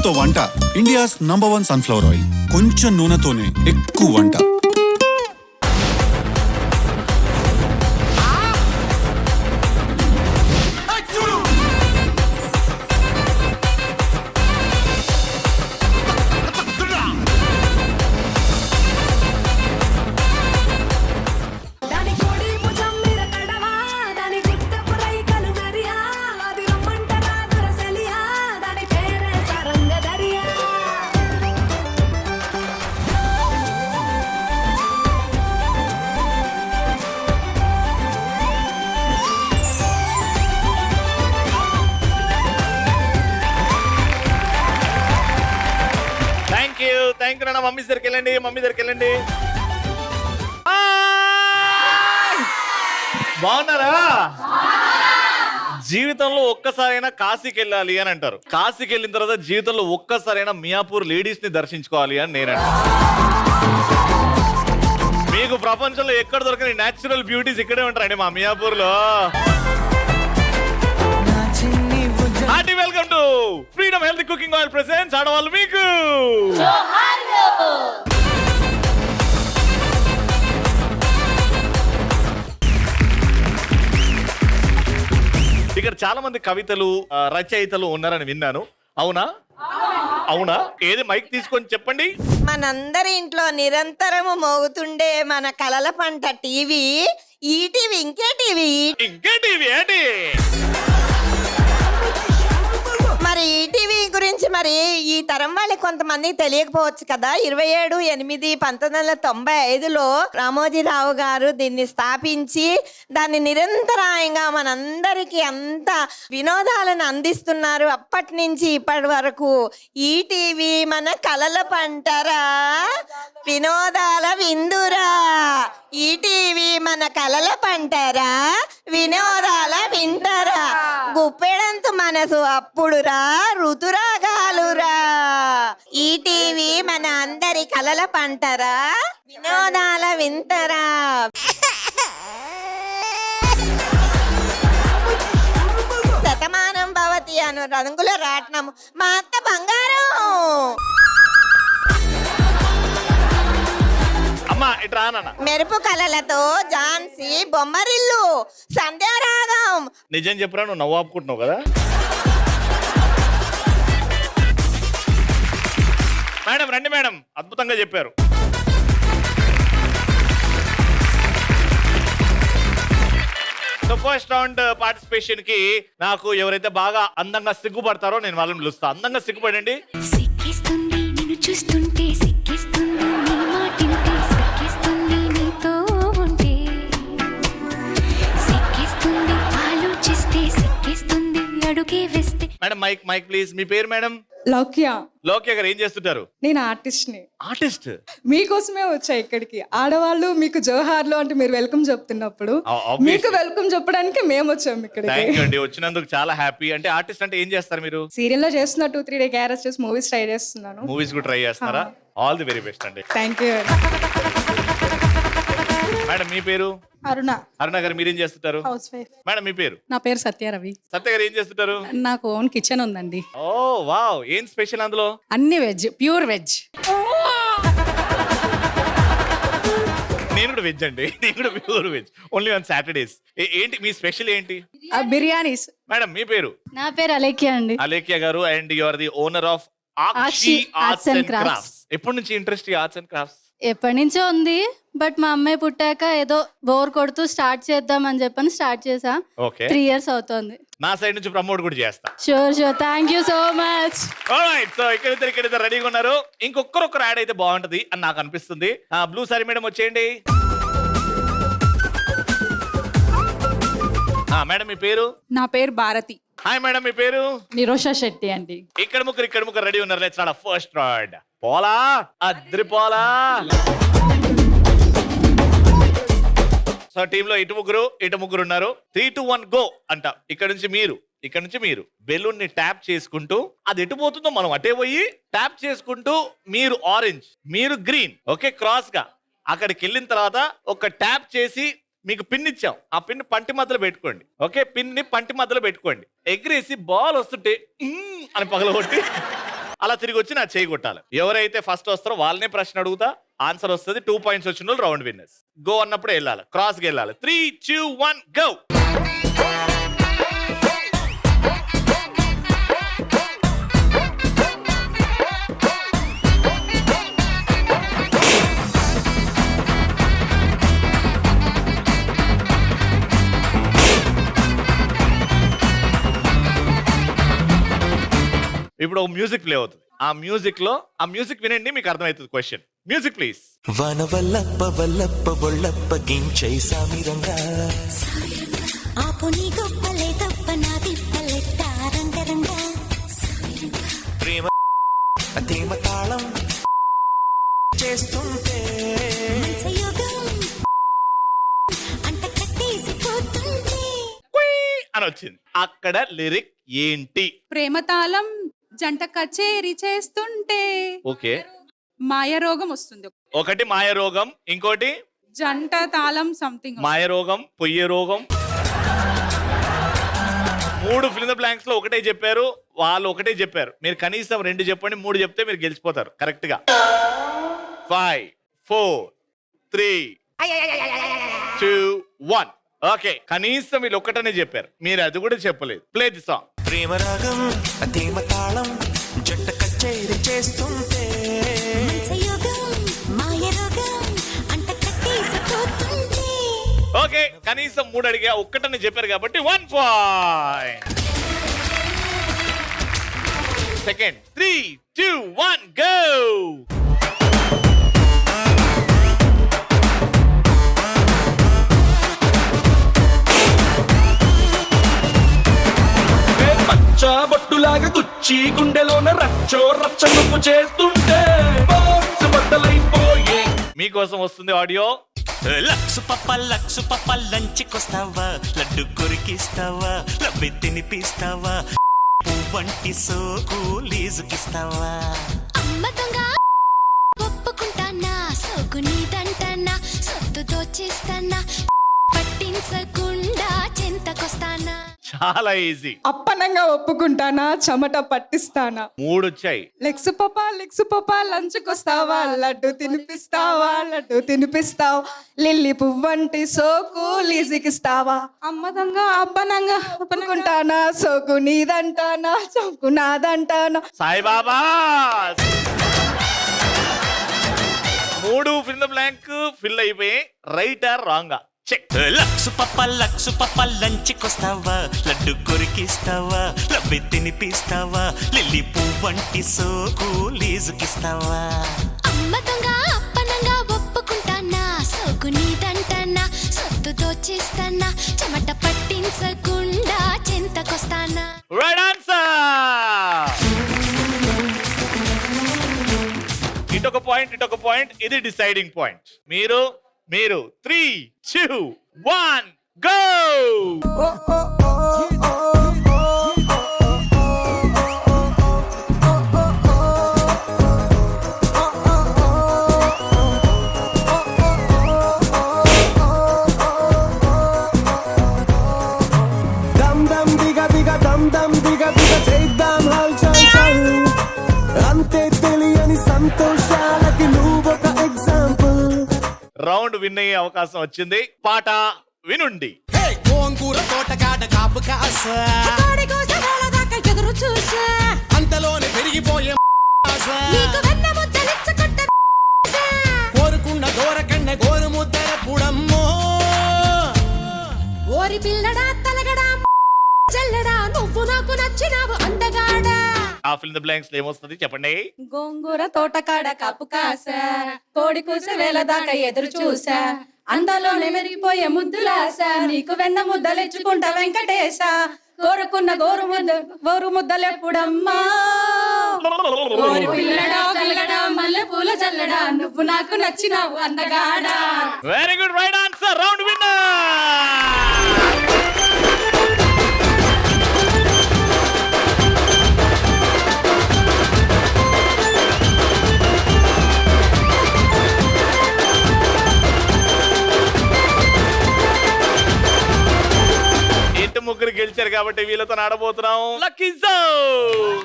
నూనెతో వంట India's number 1 sunflower oil. కొంచెం నూనెతోనే ఎక్కువ వంట. థ్యాంక్ యూ నాన్న. మమ్మీ దగ్గరికి వెళ్ళండి. బాగున్నారా? జీవితంలో ఒక్కసారైనా కాశీకి వెళ్ళాలి అని అంటారు. కాశీకి వెళ్ళిన తర్వాత జీవితంలో ఒక్కసారైనా మియాపూర్ లేడీస్ ని దర్శించుకోవాలి అని నేను అంటాను. మీకు ప్రపంచంలో ఎక్కడ దొరకని న్యాచురల్ బ్యూటీస్ ఇక్కడే ఉంటారండి మా మియాపూర్ లో. Hearty welcome to freedom healthy cooking oil presents ఆడవాళ్ళు మీకు. ఇక్కడ చాలా మంది కవితలు రచయితలు ఉన్నారని విన్నాను. అవునా? ఏది మైక్ తీసుకొని చెప్పండి. మనందరి ఇంట్లో నిరంతరము మోగుతుండే మన కలల పంట టీవీ ఈటీవీ. ఇంకే టీవీ ఏంటి? మరి ఈటీవీ గురించి మరి ఈ తరం వాళ్ళకి కొంతమంది తెలియకపోవచ్చు కదా. 27/8/1995లో రామోజీరావు గారు దీన్ని స్థాపించి దాన్ని నిరంతరాయంగా మనందరికీ అంత వినోదాలను అందిస్తున్నారు. అప్పటి నుంచి ఇప్పటి వరకు ఈటీవీ మన కలల పంటరా, వినోదాల విందురా. ఈటీవీ మన కలల పంటరా, వినోదాల వింటరా. గుప్పెడంత మనసు అప్పుడురా, ఋతురాగాలురా. ఈటీవీ మన అందరి కలల పంటరా, వినోదాల వింటరా. శతమానం భవతి అను రంగుల రాట్నము మా అత్త బంగారం. మెరుపు కళలతో ఝాన్సీ బొమ్మరిల్లు సంధ్యారాగం. నిజం చెప్పరా? నువ్వు నవ్వు ఆపుకుంటున్నావు కదా. మేడం రండి మేడం, అద్భుతంగా చెప్పారు. ఫస్ట్ రౌండ్ పార్టిసిపేషన్ కి నాకు ఎవరైతే బాగా అందంగా సిగ్గుపడతారో నేను వాళ్ళని పిలుస్తా. అందంగా సిగ్గుపడండి. సిక్కిస్తుంది నిన్ను చూస్తుంటే, సిక్కిస్తుంది నీ మాటింటే, సిక్కిస్తుంది నీతో ఉంటే, సిక్కిస్తుంది ఆలోచిస్తే, సిక్కిస్తుంది అడుగే వేస్తే. Madam mic please. మీ పేరు మేడం? లోక్య గారు ఏం చేస్తుంటారు? నేను ఆర్టిస్ట్. మీకోసమే వచ్చా ఇక్కడికి. ఆడవాళ్ళు మీకు జోహార్లు అంటే మీరు వెల్కమ్ చెప్తున్నప్పుడు మీకు వెల్కమ్ చెప్పడానికి మేము వచ్చాము ఇక్కడికి. వచ్చినందుకు చాలా హ్యాపీ. అంటే ఆర్టిస్ట్ అంటే ఏం చేస్తారు మీరు? సీరియల్ లో చేస్తున్నా 2-3 డే క్యారెక్టర్స్ మూవీస్ ట్రై చేస్తున్నాను. మూవీస్ కూడా ట్రై చేస్తున్నారా? ఆల్ ది వెరీ బెస్ట్ అండి. Thank you. మేడం మీ పేరు? అరుణ గారు మీరేం చేస్తుంటారు? House wife. మేడం మీ పేరు? నా పేరు సత్యారవి. సత్య గారు ఏం చేస్తుంటారు? నాకు ఓన్ కిచెన్ ఉందండి. ఓ వావ్, ఏం స్పెషల్ అందులో? అన్ని వెజ్, ప్యూర్ వెజ్. నేను కూడా వెజ్ అండి. నేను కూడా pure veg, only on Saturdays. ఏంటి మీ స్పెషల్ ఏంటి? బిర్యానీస్. మేడం మీ పేరు? నా పేరు అలేఖ్య అండి. అలేఖ్య గారు, and you are the owner of Akshi arts and crafts. ఎప్పటి నుంచి ఇంట్రెస్ట్ ఈ ఆర్ట్స్ అండ్ క్రాఫ్ట్స్? ఎప్పటి నుంచో ఉంది, బట్ మా అమ్మాయి పుట్టాక ఏదో బోర్ కొడుతూ స్టార్ట్ చేద్దాం అని చెప్పని స్టార్ట్ చేసా. 3 years అవుతుంది. నా సైడ్ నుంచి ప్రమోట్ కూడా చేస్తా. Sure thank you so much. Alright, so ఇక్కడ రెడీగా ఉన్నారు. ఇంకొకరు యాడ్ అయితే బాగుంటది అని నాకు అనిపిస్తుంది. బ్లూ సారీ మేడం వచ్చేయండి. మేడం మీ పేరు? నా పేరు భారతి. హాయ్ మేడం మీ పేరు? నిరోషా శెట్టి అండి. ఇక్కడ ముగ్గురు రెడీ ఉన్నారు. Let's start first round. పోలా అద్రి పోలా. సో టీమ్ లో ఇటు ముగ్గురు ఉన్నారు. 3, 2, 1 గో అంట. ఇక్కడ నుంచి మీరు బెలూన్ ని ట్యాప్ చేసుకుంటూ, అది ఎటు పోతుందో మనం అటే పోయి ట్యాప్ చేసుకుంటూ, మీరు ఆరెంజ్, మీరు గ్రీన్, ఓకే, క్రాస్ గా అక్కడికి వెళ్ళిన తర్వాత ఒక ట్యాప్ చేసి మీకు పిన్ ఇచ్చాం, ఆ పిన్ పంటి మధ్యలో పెట్టుకోండి. ఓకే, పిన్ ని పంటి మధ్యలో పెట్టుకోండి. ఎగిరేసి బాల్ వస్తుంటే అని పగలగొట్టి అలా తిరిగి వచ్చి నా చేయి కొట్టాలి. ఎవరైతే ఫస్ట్ వస్తారో వాళ్ళనే ప్రశ్న అడుగుతా, ఆన్సర్ వస్తుంది. 2 పాయింట్స్ వచ్చిన వాళ్ళు రౌండ్ విన్నర్స్. గో అన్నప్పుడు వెళ్ళాలి, క్రాస్కి వెళ్ళాలి. 3, 2, 1 గో. ఇప్పుడు ఒక మ్యూజిక్ ప్లే అవుతుంది. ఆ మ్యూజిక్ వినండి, మీకు అర్థమవుతుంది క్వశ్చన్. Music please. వనవల్లప్ప వల్లప్ప ఒళ్ళప్ప గించై సామిరంగా ఆపుని గొప్పలే తప్ప నా తిప్పలెట్ట రంగరంగా ప్రేమ తేమ తాళం చేస్తుంటే సయోగం అంట కట్టేసిపోతుంది అని వచ్చింది. అక్కడ లిరిక్ ఏంటి? ప్రేమతాళం జంట కచేరీ చేస్తుంటే ఓకే, మాయరోగం వస్తుంది. ఒకటి మాయరోగం, ఇంకోటి జంట తాళం సంథింగ్. మాయరోగం, పొయ్యే రోగం. 3 ఫిల్ ద బ్లాంక్స్ లో ఒకటే చెప్పారు, వాళ్ళు ఒకటే చెప్పారు. మీరు కనీసం 2 చెప్పండి, 3 చెప్తే మీరు గెలిచిపోతారు కరెక్ట్ గా. 5, 4, 3, 2, 1. ఓకే, కనీసం వీళ్ళు ఒక్కటనే చెప్పారు, మీరు అది కూడా చెప్పలేదు. Play the song. ప్రేమ రాగం తేమ తాళం జంట కచేరీ చేస్తుంటే సయోగం మాయరోగం అంట కట్టేసిపోతుంది. ఓకే, కనీసం 3 అడిగా, ఒక్కటనే చెప్పారు కాబట్టి 1 పాయింట్. సెకండ్. 3, 2, 1 గో. బొట్టులాగా గుచ్చి గుండెలోన రచ్చో రచ్చ నువ్వు చేస్తుంటే బోన్స్ బద్దలైపోయే. మీకోసం వస్తుంది ఆడియో. లక్సు పప్ప లంచికొస్తావా, లడ్డు కొరికిస్తావా, లబ్బి తినిపిస్తావా, పువ్వంటి సోకు లీజుకిస్తావా. అమ్మ దొంగ ఒప్పుకుంటానా, సోకు నీదంటానా, సొత్తు దోచేస్తానా, పట్టించకుండా చింతకొస్తానా. చాలా ఈజీ. అప్పనంగా ఒప్పుకుంటానా, చెమట పట్టిస్తానా. 3 వచ్చాయి. లెక్సు పప్ప లంచుకొస్తావా, లడ్డు తినిపిస్తావా, లిల్లీ పువ్వంటి సోకు లీజికిస్తావా. అమ్మదంగా అప్పనంగా ఒప్పుకుంటానా, సోకు నీదంటానా, చంకు నాదంటానా. Saibaba. 3 fill the blank fill అయిపోయి. Right or wrong? Check. Lux పప్ప లంచికొస్తావా, లడ్డు కొరికిస్తావా, లబ్బి తినిపిస్తావా, లిల్లీ పువ్వంటి సోకు లీజుకిస్తావా. అమ్మ దొంగ అప్పనంగా ఒప్పుకుంటానా, సోకు నీదంటానా, సొత్తు దోచేస్తానా, చెమట పట్టించకుండా చింతకొస్తానా. Right answer. ఇటొక పాయింట్, ఇది డిసైడింగ్ పాయింట్. మీరు 3, 2, 1 గో. దమ్ దమ్ దిగ దిగ చేద్దాం హల్ చల్ చల్. అంతే తెలియని సంతోషాలకి నువ్వొక ఎగ్జాంపుల్. రౌండ్ విన్ అయ్యే అవకాశం వచ్చింది. పాట వినుండి. గోంగూర తోటకాడ కాపు కాస, కోడి కోస వేళదాకా ఎదురు చూసా, అంతలోనే పెరిగిపోయే ఆశ. నీకు వెన్న ముద్దలిచ్చుకుంట కోరుకున్న దూరకండ గోరు ముద్దర పుడమ్మో. ఓరి పిల్లడా తలగడా చెల్లడా, నువ్వు నాకు నచ్చినావు అందగాడా. ఆ ఫిల్ ద బ్లాంక్స్ ఏమొస్తుంది చెప్పండి. గోంగూర తోటకాడ కాపు కాసా, కోడి కూస వేళదాకా ఎదురు చూసా, అందాలోనే మెరిగిపోయే ముద్దులాస, నీకు వెన్న ముద్దలెచ్చుకుంటా వెంకటేశ, కోరుకున్న గోరు ముద్దలెప్పుడమ్మా. ఓరి పిల్లడా కలగడా మల్లె పూల చల్లడా, నువ్వు నాకు నచ్చినావు అందగాడా. Very good, right answer. Round winner. ముగ్గురు గెలిచారు కాబట్టి వీళ్ళతో ఆడబోతున్నాం లక్కీ జోన్.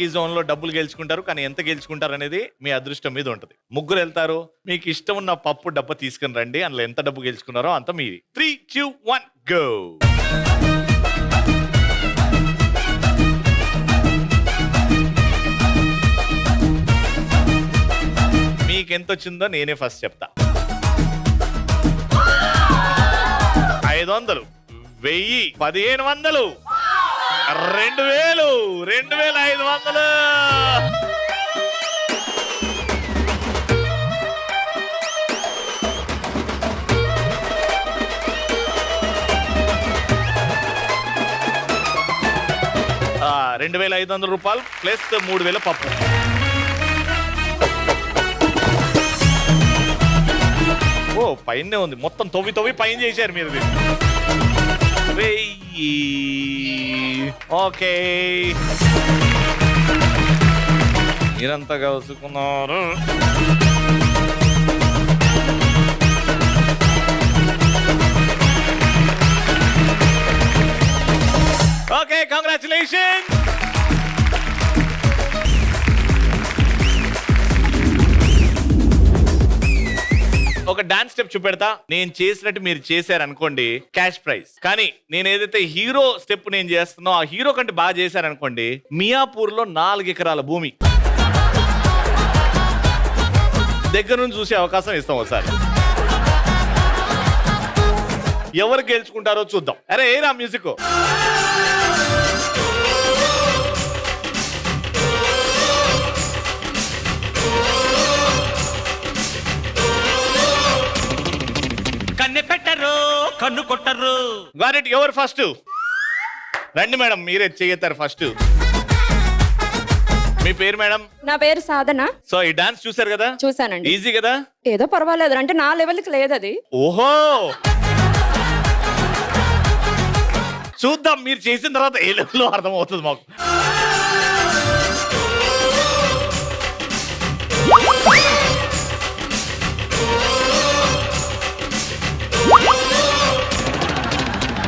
లక్కీ జోన్ లో డబ్బులు గెలుచుకుంటారు, కానీ ఎంత గెలుచుకుంటారు అనేది మీ అదృష్టం మీద ఉంటుంది. ముగ్గురు వెళ్తారు, మీకు ఇష్టం ఉన్న పప్పు డబ్బా తీసుకుని రండి, అందులో ఎంత డబ్బు గెలుచుకున్నారో అంత మీది. 3, 2, 1 గో. మీకు ఎంత వచ్చిందో నేనే ఫస్ట్ చెప్తా. 500, 1000, 1500, 2000, 2500. ఆ, 2500 రూపాయలు ప్లస్ 3000 పప్పు. ఓ పైనే ఉంది, మొత్తం తవ్వి పైన చేశారు మీరు. 1000. ఓకే, మీరంతా కలుసుకున్నారు. Okay, congratulation. ఒక డాన్స్ స్టెప్ చూపెడతా, నేను చేసినట్టు మీరు చేశారు అనుకోండి, క్యాష్ ప్రైజ్. కానీ నేను ఏదైతే హీరో స్టెప్ నేను చేస్తున్నా ఆ హీరో కంటే బాగా చేశారనుకోండి, మియాపూర్ లో 4 ఎకరాల భూమి దగ్గర నుంచి చూసే అవకాశం ఇస్తాం ఒకసారి. ఎవరు గెలుచుకుంటారో చూద్దాం. అరే ఏరా మ్యూజిక్. కన్నె పెట్టరు కన్ను కొట్టరు. గారెట్, ఎవరు ఫస్ట్? రండి మేడం, మీరే చేయతారు ఫస్ట్. మీ పేరు మేడం? నా పేరు సాధన. సో ఈ డాన్స్ చూసారు కదా? చూసానండి. ఈజీ కదా? ఏదో పర్వాలేదు, అంటే నా లెవెల్కి లేదు అది. ఓహో, చూద్దాం మీరు చేసిన తర్వాత ఏ లెవెల్లో అర్థమవుతుంది మాకు.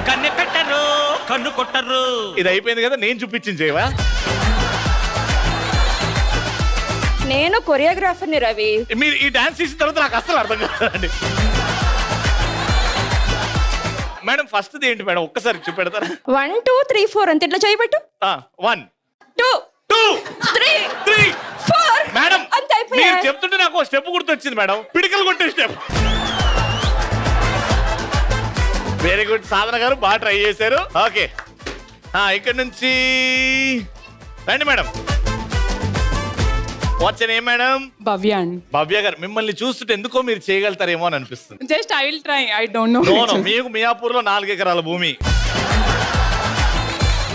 కన్నె పెట్టరు కన్ను కొట్టరు. ఇది అయిపోయింది కదా, నేను చూపించింది చేయవా? నేను కొరియోగ్రాఫర్ని రవి. మీరు ఈ డాన్స్ చేసిన తర్వాత నాకు అసలు అర్థం కాదండి. మేడం ఫస్ట్ ఏంటి మేడం, ఒక్కసారి చూపెడతారా? 1 2 3 4 అంతే, ఇట్లా చేయబెట్టు. 1 2 2 3 3 4 మేడం అంతే అయిపోయింది. మీరు చెప్తుంటే నాకు స్టెప్ గుర్తొచ్చింది మేడం, పిడికలు కొట్టే స్టెప్. వెరీ గుడ్ సాధన గారు, బాగా ట్రై చేశారు. ఓకే, ఇక్కడ నుంచి రండి madam. What's name madam? Bhavya. Bhavya గారు, మిమ్మల్ని చూస్తుంటే ఎందుకో మీరు చేయగలుగుతారేమో అని అనిపిస్తుంది. Just I will try, I don't know. No, మీకు మియాపూర్ లో 4 ఎకరాల భూమి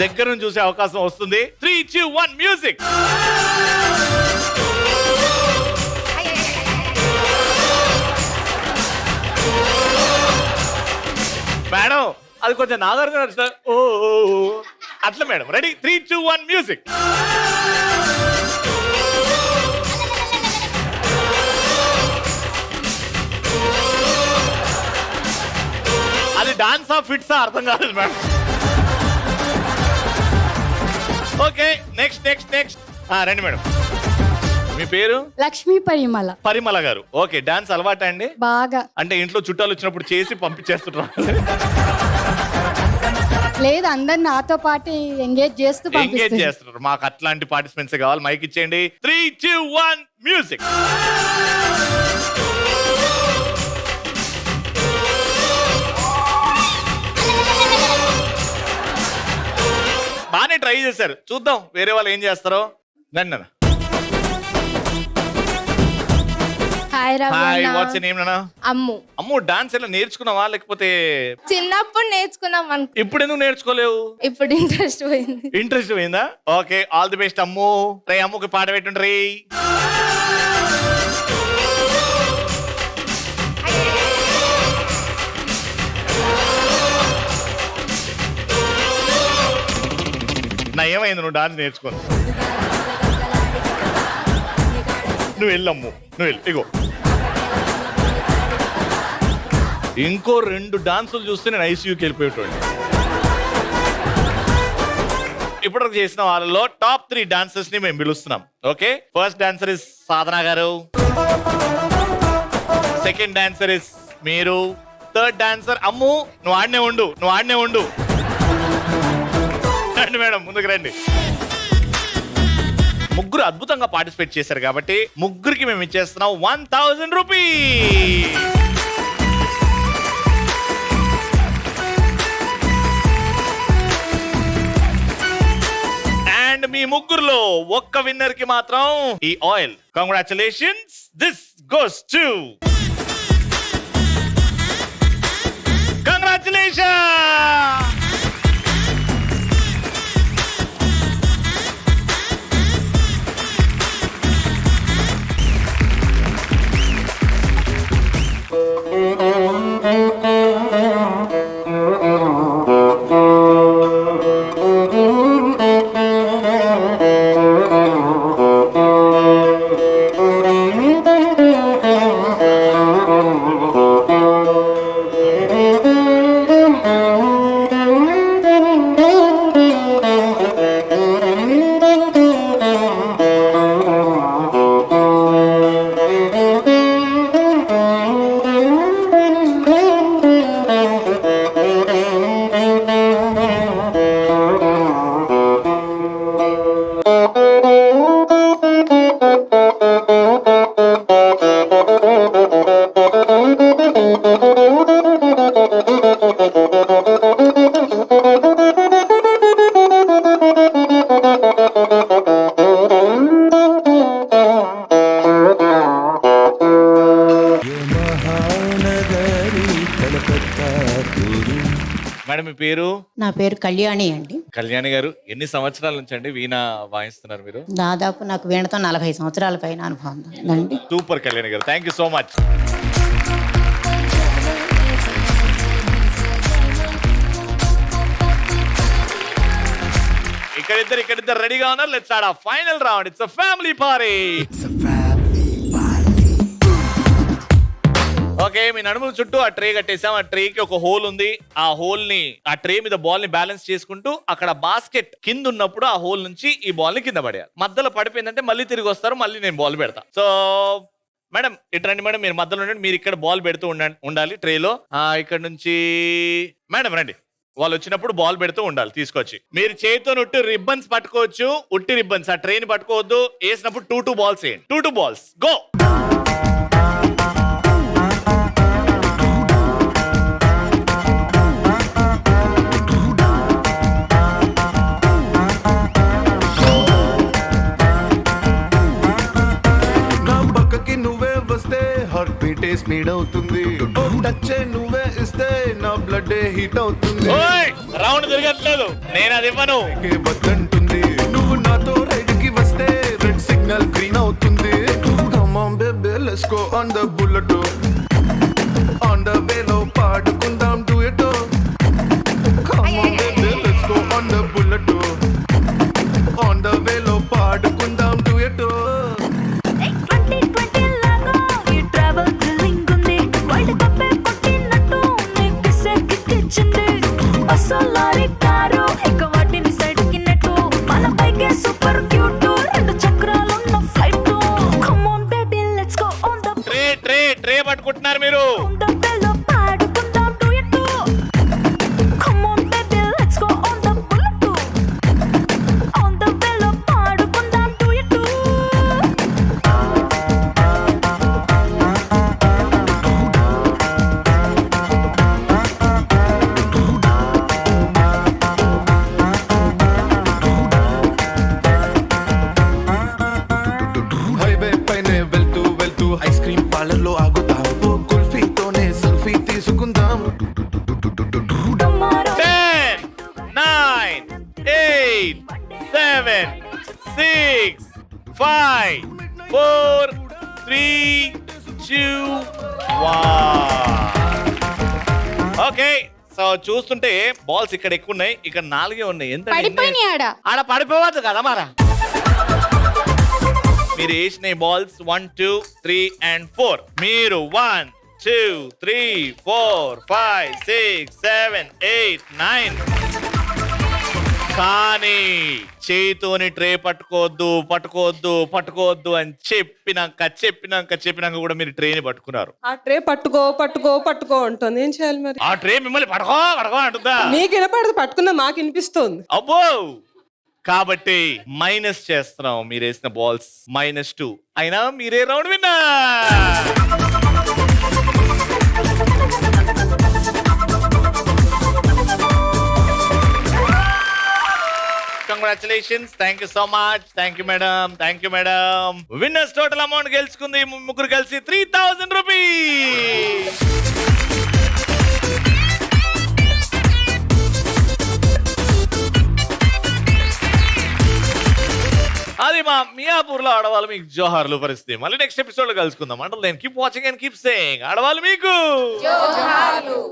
దగ్గర నుంచి చూసే అవకాశం వస్తుంది. 3, 2, 1 మ్యూజిక్. మేడం అది కొంచెం నాగరిగా సార్. ఓ అట్లా మేడం. రెడీ? 3, 2, 1 మ్యూజిక్. అది డాన్సా ఫిట్సా అర్థం కాలేదు మేడం. Okay, next. రండి మేడం. మీ పేరు? లక్ష్మీ పరిమళ. పరిమళ గారు. ఓకే, డాన్స్ అలవాటా అండి? బాగా. అంటే ఇంట్లో చుట్టాలు వచ్చినప్పుడు చేసి పంపించేస్తున్నారు? లేదు, అందరు నాతో పాటు ఎంగేజ్ చేస్తున్నారు. మాకు అట్లాంటి పార్టిసిపెంట్స్ కావాలి. మైక్ ఇచ్చేయండి. 3, 2, 1 మ్యూజిక్. బానే ట్రై చేశారు, చూద్దాం వేరే వాళ్ళు ఏం చేస్తారో. రండి. హాయ్, వాట్స్ నేమ్ నాన్న? అమ్ము, డాన్స్ ఎలా నేర్చుకున్నావా లేకపోతే? చిన్నప్పుడు నేర్చుకున్నాం. ఇప్పుడు ఎందుకు నేర్చుకోలేవు? ఇప్పుడు ఇంట్రెస్ట్ పోయిందా? ఓకే, ఆల్ ది బెస్ట్ అమ్ము. రే అమ్ముకి పాట పెట్టుండ్రి. నా ఏమైంది, నువ్వు డాన్స్ నేర్చుకోను. నువ్వు వెళ్ళమ్ము, నువ్వు వెళ్ళు. ఇగో ఇంకో 2 డాన్సులు చూస్తే నేను ఐసీయూకి వెళ్ళిపోయేటోండి. ఇప్పుడు చేసిన వాళ్ళలో టాప్ 3 డాన్సర్స్ ని మేము పిలుస్తున్నాం. ఓకే, ఫస్ట్ డాన్సర్ ఇస్ సాధన గారు, సెకండ్ డాన్సర్ ఇస్ మీరు, థర్డ్ డాన్సర్ అమ్ము. నువ్వు ఆడనే ఉండు. రండి మేడం, ముందుకు రండి. ముగ్గురు అద్భుతంగా పార్టిసిపేట్ చేశారు కాబట్టి ముగ్గురికి మేము ఇచ్చేస్తున్నాం 1000 రూపీస్. అండ్ మీ ముగ్గురులో ఒక్క విన్నర్ కి మాత్రం ఈ oil. Congratulations, this goes to congratulation. Madam మీ పేరు? నా పేరు కళ్యాణి అండి. కళ్యాణి గారు, ఎన్ని సంవత్సరాల నుంచి అండి వీణ వాయిస్తున్నారు మీరు? దాదాపు నాకు వీణతో 40 సంవత్సరాల పైన అనుభవం ఉందండి. సూపర్ కళ్యాణి గారు, థ్యాంక్ యూ సో మచ్. ఇక్కడిద్దరు రెడీగా ఉన్నారు. లెట్స్ స్టార్ట్ ఆ final round. It's a family party. Okay, మీ నడుముల చుట్టూ ఆ ట్రే కట్టేసాం. ఆ ట్రేకి ఒక హోల్ ఉంది. ఆ హోల్ ని, ఆ ట్రే మీద బాల్ ని బ్యాలెన్స్ చేసుకుంటూ అక్కడ బాస్కెట్ కింద ఉన్నప్పుడు ఆ హోల్ నుంచి ఈ బాల్ ని కింద పడేయాలి. మధ్యలో పడిపోయిందంటే మళ్ళీ తిరిగి వస్తారు, మళ్ళీ నేను బాల్ పెడతా. సో మేడం ఇటు రండి మేడం, మీరు మధ్యలో ఉండండి. మీరు ఇక్కడ బాల్ పెడుతూ ఉండాలి ట్రేలో. ఇక్కడ నుంచి మేడం రండి. వాళ్ళు వచ్చినప్పుడు బాల్ పెడుతూ ఉండాలి తీసుకొచ్చి. మీరు చేతితో ఉట్టి రిబ్బన్స్ పట్టుకోవచ్చు, ఉట్టి రిబ్బన్స్. ఆ ట్రైన్ పట్టుకోవద్దు. వేసినప్పుడు 2 బాల్స్ వేయండి. 2 బాల్స్ గో. స్పీడ్ అవుతుంది, టచ్ నువ్వే ఇస్తే నా బ్లడ్ హీట్ అవుతుంది. రౌండ్ తిరగట్లేదు, నేను అది ఇవ్వను. వద్దంటుంది, నువ్వు నాతో రైడ్ కి వస్తే రెడ్ సిగ్నల్ గ్రీన్ అవుతుంది. Come on baby let's go on the bullet, on the way లో పాడుకుందాం duet. Come on baby let's go on the bullet, on the way లో పాడుకుందాం డ్యూయట్. ట్రే పట్టుకుంటున్నారు మీరు. హైవే పైన వెళ్తూ వెళ్తూ ఐస్ క్రీమ్ పార్లర్ లో ఆగుతాం, కుల్ఫీతోనే సెల్ఫీ తీసుకుందాం. 10, 9, 8, 7, 6, 5, 4, 3, 2, 1. ఓకే, సో చూస్తుంటే బాల్స్ ఇక్కడ ఎక్కువ ఉన్నాయి, ఇక్కడ 4 ఉన్నాయి. ఎంత ఆడ పడిపోవద్దు కదా మారా. మీరు వేసిన బాల్స్ 1, 2, 3 and 4. మీరు 1, 2, 3, 4, 5, 6, 7, 8, 9. కానీ చేయితోని ట్రే పట్టుకోవద్దు పట్టుకోవద్దు పట్టుకోవద్దు అని చెప్పినాక కూడా మీరు ట్రేని పట్టుకున్నారు. ఆ ట్రే పట్టుకో పట్టుకో పట్టుకో ఉంటుంది. ఏం చేయాలి మరి? ఆ ట్రే మిమ్మల్ని పట్టుకో పట్టుకో అంటుందా? మీకు వినపడదు, పట్టుకున్నా మాకు వినిపిస్తుంది. అబ్బో, కాబట్టి మైనస్ చేస్తున్నాం మీరు వేసిన బాల్స్ -2. అయినా మీరే round winner. Congratulations, thank you so much. Thank you madam, thank you madam. Winners total amount గెలుచుకుంది ముగ్గురు కలిసి 3000 రూపీస్. అది మా మియాపూర్లో ఆడవాళ్ళు మీకు జోహార్లు పరిస్థితి. మళ్ళీ నెక్స్ట్ ఎపిసోడ్ లో కలుసుకుందాం. అంటే నేను keep watching and keep saying ఆడవాళ్ళు మీకు.